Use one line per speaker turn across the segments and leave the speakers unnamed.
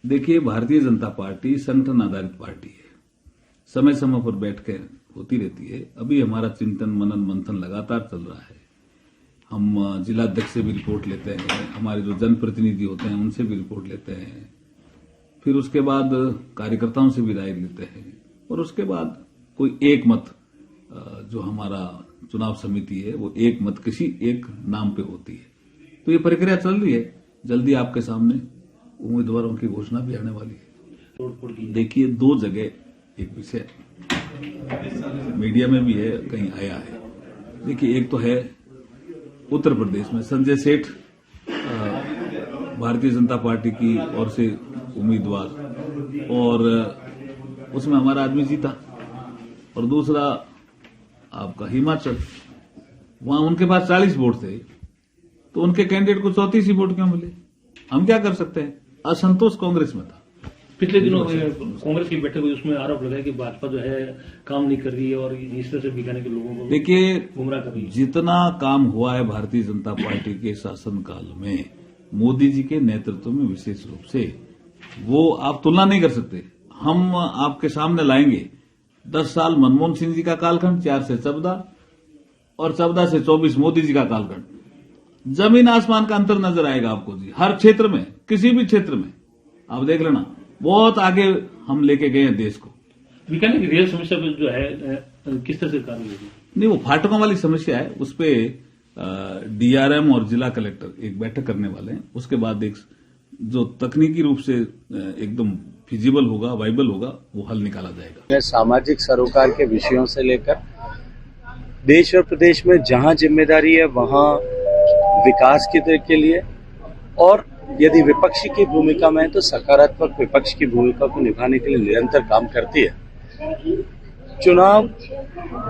देखिए, भारतीय जनता पार्टी संगठन आधारित पार्टी है, समय समय पर बैठकें होती रहती है। अभी हमारा चिंतन मनन मंथन लगातार चल रहा है। हम जिलाध्यक्ष से भी रिपोर्ट लेते हैं, हमारे जो जनप्रतिनिधि होते हैं उनसे भी रिपोर्ट लेते हैं, फिर उसके बाद कार्यकर्ताओं से भी राय लेते हैं और उसके बाद कोई एक मत जो हमारा चुनाव समिति है वो एक मत किसी एक नाम पे होती है। तो ये प्रक्रिया चल रही है। जल्दी आपके सामने उम्मीदवारों की घोषणा भी आने वाली है। देखिए, दो जगह एक विषय मीडिया में भी है, कहीं आया है। देखिए, एक तो है उत्तर प्रदेश में संजय सेठ भारतीय जनता पार्टी की ओर से उम्मीदवार, और उसमें हमारा आदमी जीता। और दूसरा आपका हिमाचल, वहां उनके पास 40 वोट थे तो उनके कैंडिडेट को 34 ही वोट क्यों मिले? हम क्या कर सकते हैं? असंतोष कांग्रेस में था।
पिछले दिनों कांग्रेस की बैठक हुई, उसमें आरोप लगाया कि भाजपा जो है काम नहीं कर रही है और इस तरह से बीकानेर के लोगों को
देखिए,
गुमराह कर रही है।
जितना काम हुआ है भारतीय जनता पार्टी के शासनकाल में मोदी जी के नेतृत्व में, विशेष रूप से, वो आप तुलना नहीं कर सकते। हम आपके सामने लाएंगे 10 साल मनमोहन सिंह जी का कालखंड, 4 से 14 और 14 से 24 मोदी जी का कालखंड। जमीन आसमान का अंतर नजर आएगा आपको जी। हर क्षेत्र में, किसी भी क्षेत्र में आप देख लेना, बहुत आगे हम लेके गए हैं देश को।
बीकानेर की रेल समस्या पर जो है किस तरह से कार्रवाई होगी?
नहीं, वो फाटकों वाली समस्या है, उस पे डीआरएम और जिला कलेक्टर एक बैठक करने वाले हैं। उसके बाद एक जो तकनीकी रूप से एकदम फिजिबल होगा, वाइबल होगा, वो हल निकाला जाएगा।
सामाजिक सरोकार के विषयों से लेकर देश और प्रदेश में जहां जिम्मेदारी है वहां विकास के लिए, और यदि विपक्ष की भूमिका में है तो सकारात्मक विपक्ष की भूमिका को निभाने के लिए निरंतर काम करती है। चुनाव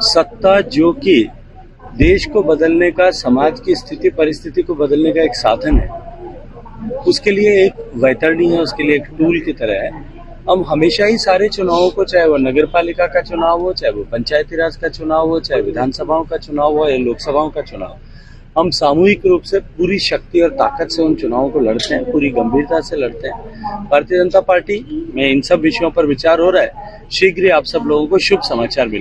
सत्ता जो कि देश को बदलने का, समाज की स्थिति परिस्थिति को बदलने का एक साधन है, उसके लिए एक वैतरणी है, उसके लिए एक टूल की तरह है। हम हमेशा ही सारे चुनावों को, चाहे वो नगर पालिका का चुनाव हो, चाहे वो पंचायती राज का चुनाव हो, चाहे विधानसभाओं का चुनाव हो या लोकसभाओं का चुनाव, हम सामूहिक रूप से पूरी शक्ति और ताकत से उन चुनावों को लड़ते हैं, पूरी गंभीरता से लड़ते हैं। भारतीय जनता पार्टी में इन सब विषयों पर विचार हो रहा है। शीघ्र ही आप सब लोगों को शुभ समाचार मिलेंगे।